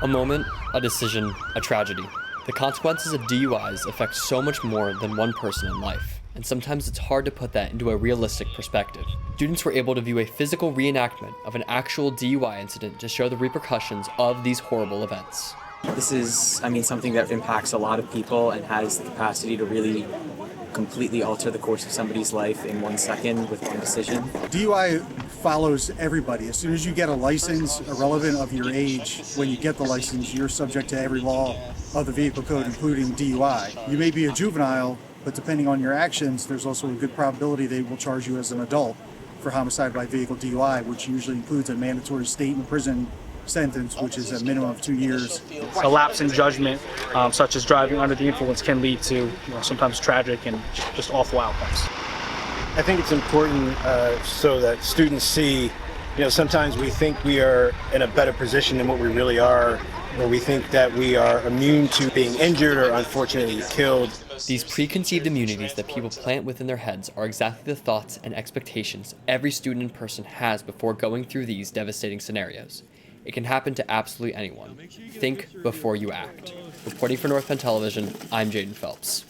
A moment, a decision, a tragedy. The consequences of DUIs affect so much more than one person in life, and sometimes it's hard to put that into a realistic perspective. Students were able to view a physical reenactment of an actual DUI incident to show the repercussions of these horrible events. This is, something that impacts a lot of people and has the capacity to really completely alter the course of somebody's life in 1 second with one decision. DUI follows everybody. As soon as you get a license, irrelevant of your age, when you get the license, you're subject to every law of the vehicle code, including DUI. You may be a juvenile, but depending on your actions, there's also a good probability they will charge you as an adult for homicide by vehicle DUI, which usually includes a mandatory state and prison sentence, which is a minimum of 2 years. A lapse in judgment, such as driving under the influence, can lead to sometimes tragic and just awful outcomes. I think it's important so that students see, sometimes we think we are in a better position than what we really are, or we think that we are immune to being injured or unfortunately killed. These preconceived immunities that people plant within their heads are exactly the thoughts and expectations every student and person has before going through these devastating scenarios. It can happen to absolutely anyone. Think before you act. Reporting for North Penn Television, I'm Jaden Phelps.